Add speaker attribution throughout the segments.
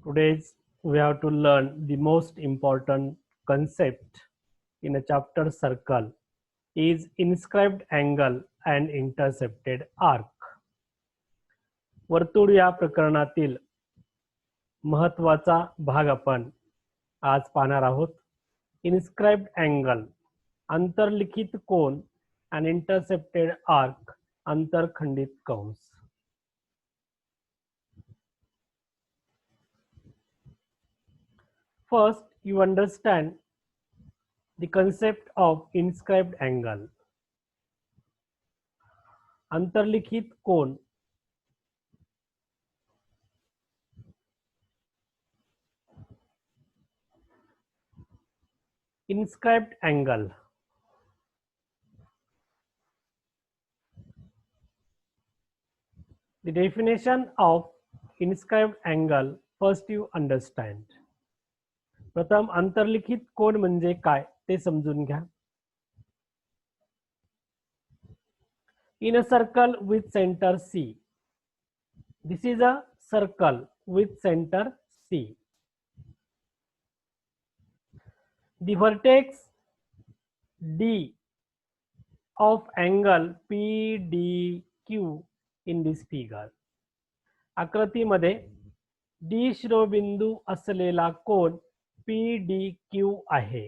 Speaker 1: Today we have to learn the most important concept in a chapter circle is inscribed angle and intercepted arc. वर्तुळ या प्रकरणातील महत्वाचा भाग आपण आज पाहणार आहोत. इन्स्क्राइब्ड अँगल अंतर्लिखित कोन and intercepted arc अंतरखंडित कंस. First, you understand the concept of inscribed angle. अंतर्लिखित कोन inscribed angle. The definition of inscribed angle first you understand. प्रथम अंतर्लिखित कोन म्हणजे काय ते समजून घ्या. In a circle with center C. This is a circle with center C. The vertex D of angle PDQ in this figure. आकृतीमध्ये D शिरोबिंदू असलेला कोन PDQ आहे.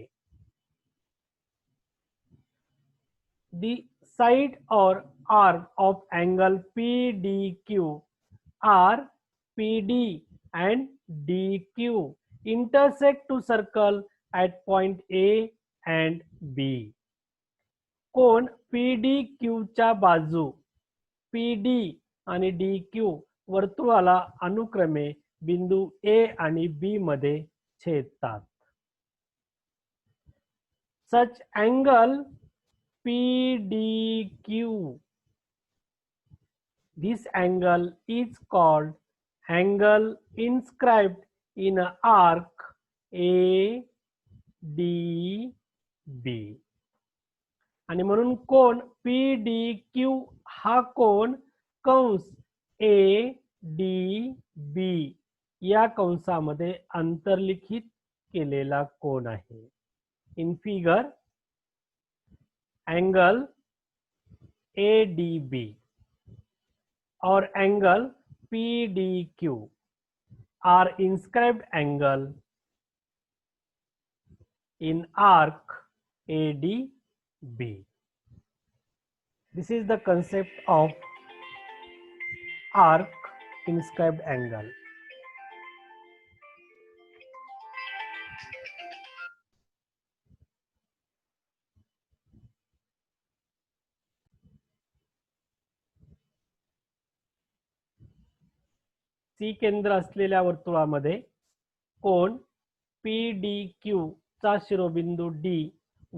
Speaker 1: The side or arm of angle PDQ are PD and DQ intersect to circle at point A and B. Cone PDQ च्या बाजू PD आणि DQ वर्तुळाला अनुक्रमे बिंदू A आणि B मध्ये छेदतात. Such angle PDQ, this angle is called angle inscribed in an arc ADB. आणि म्हणून कोन PDQ हा कोन कंस ADB या कंसामध्ये अंतर्लिखित केलेला कोन आहे. In figure angle ADB or angle PDQ are inscribed angle in arc ADB. This is the concept of arc inscribed angle. C केंद्र असलेल्या वर्तुळामध्ये कोन PDQ चा शिरोबिंदू D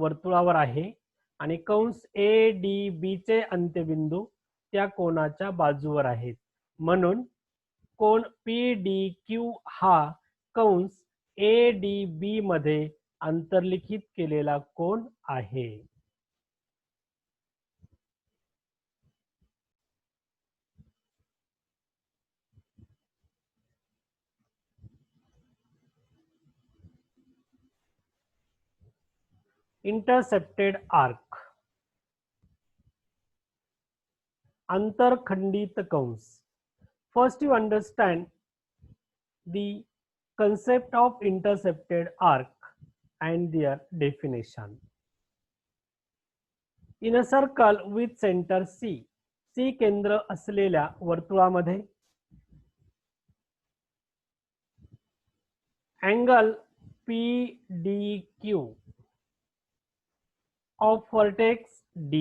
Speaker 1: वर्तुळावर आहे आणि कंस ADB चे अंत्यबिंदू त्या कोनाच्या बाजूवर आहेत. म्हणून कोन PDQ हा कंस ADB मध्ये अंतर्लिखित केलेला कोन आहे. Intercepted arc अंतरखंडित कंस. First you understand the concept of intercepted arc and their definition. In a circle with center C, C केंद्र असलेल्या वर्तुळामध्ये angle PDQ of vertex D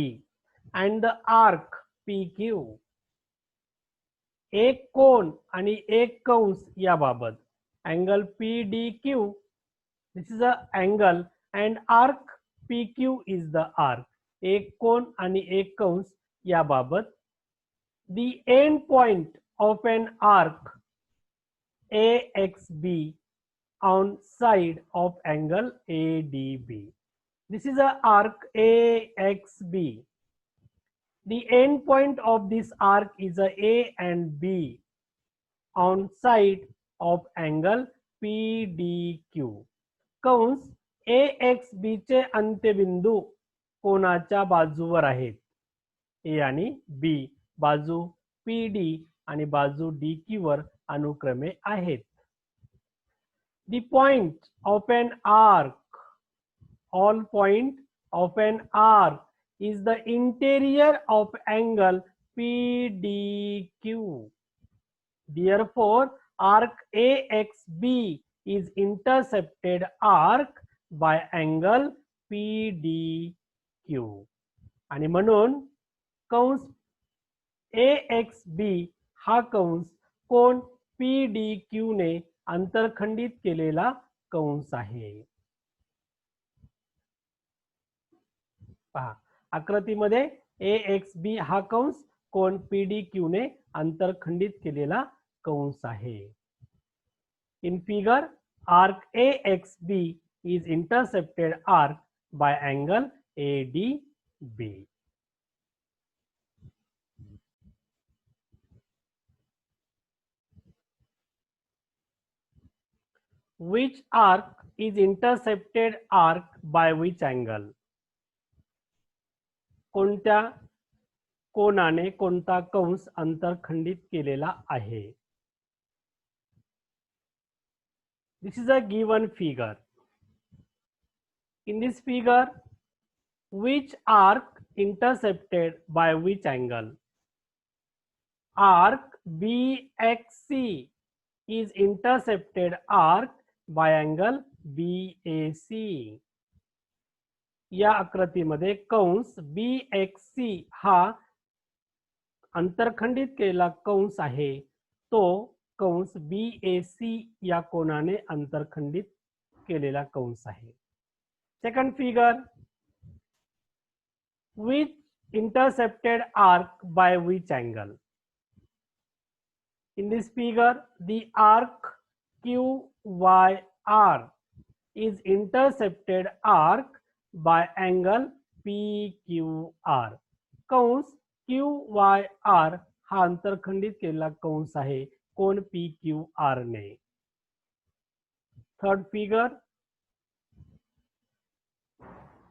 Speaker 1: and the arc PQ. एक कोन आणि एक कंस याबाबत angle PDQ, this is a angle and arc PQ is the arc. एक कोन आणि एक कंस याबाबत the end point of an arc AXB on side of angle ADB. This is a arc AXB. The end point of this arc is a and B on side of angle PDQ. Kans AXB चे अंत्यबिंदू कोणाच्या बाजूवर आहेत? A आणि B बाजू PD आणि बाजू DQ वर अनुक्रमे आहेत. The point of an arc, all point of an arc is the interior of angle PDQ. Therefore, arc AXB is intercepted arc by angle PDQ. आणि म्हणून कंस AXB हा कंस कोण PDQ ने अंतरखंडित केलेला कंस आहे. पहा आकृतीमध्ये AXB हा कंस कोण PDQ ने अंतरखंडित केलेला कंस आहे. In figure arc AXB is intercepted arc by angle ADB. Which arc is intercepted arc by which angle? कोणत्या कोनाने कोणता कंस अंतरखंडित केलेला आहे? This is a given figure. In this figure, which arc intercepted by which angle? Arc BXC is intercepted arc by angle BAC. या आकृतीमध्ये Kans BXC हा अंतरखंडित केलेला कंस आहे. तो कंस BAC या कोनाने अंतरखंडित केलेला कंस आहे. Second figure, which intercepted arc by which angle? In this figure, the arc QYR is intercepted arc by angle PQR. कंस QYR हा अंतरखंडित केलेला कंस आहे कोण PQR ने. Third figure,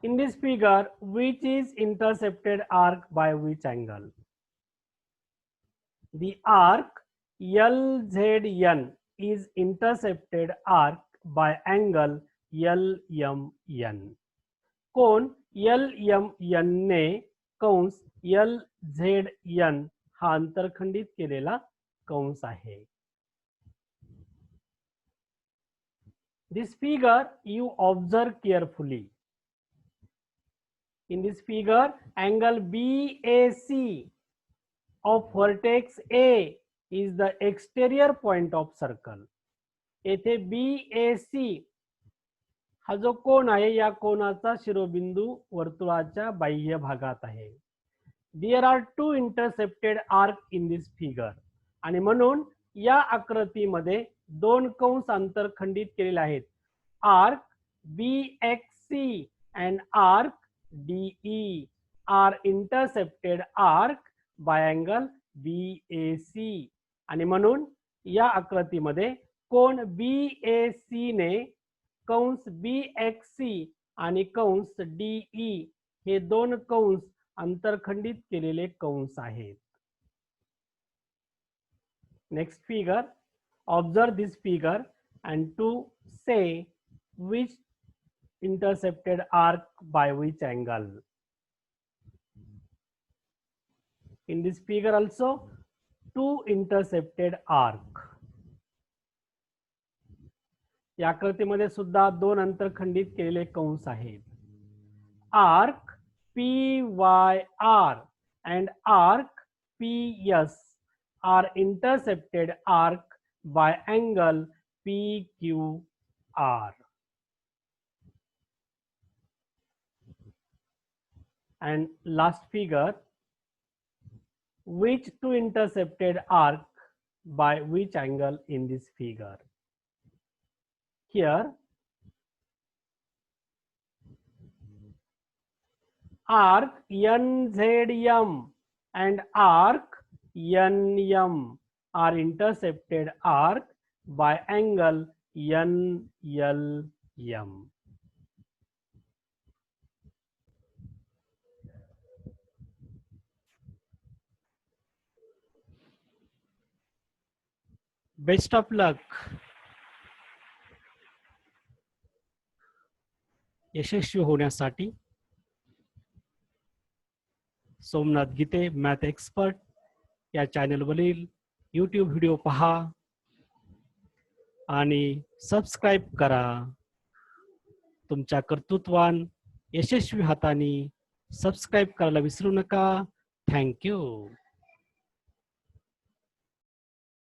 Speaker 1: in this figure, which is intercepted arc by which angle? The arc LZN is intercepted arc by angle LMN. कोण LMN ने कंस LZN हा अंतरखंडित केलेला कंस आहे. This figure you observe carefully. In this figure, angle BAC of vertex A is the exterior point of circle. येथे BAC हा जो कोण आहे या कोणाचा शिरोबिंदू वर्तुळाच्या बाह्य भागात आहे. There are two intercepted arc in this figure. आणि म्हणून या आकृतीमध्ये दोन कंस अंतरखंडित केलेले आहेत. Arc BXC and arc DE are intercepted arc by angle BAC. आणि म्हणून या आकृतीमध्ये कोण BAC ने कंस BXC आणि कंस DE हे दोन कंस अंतरखंडित केलेले कंस आहेत. Next figure, observe this figure and to say which intercepted arc by which angle. In this figure also two intercepted arc. या आकृतीमध्ये सुद्धा दोन अंतरखंडित केलेले कंस आहेत. Arc PYR and arc PS are intercepted arc by angle PQR. And last figure, which two intercepted arc by which angle in this figure? Here, arc NZM and arc NM are intercepted arc by angle NLM. Best of luck. यशस्वी होण्यासाठी सोमनाथ गीते math expert या चॅनलवरील YouTube video पहा आणि subscribe करा. तुमच्या कर्तृत्वान यशस्वी हाताने subscribe करायला विसरू नका. थँक्यू.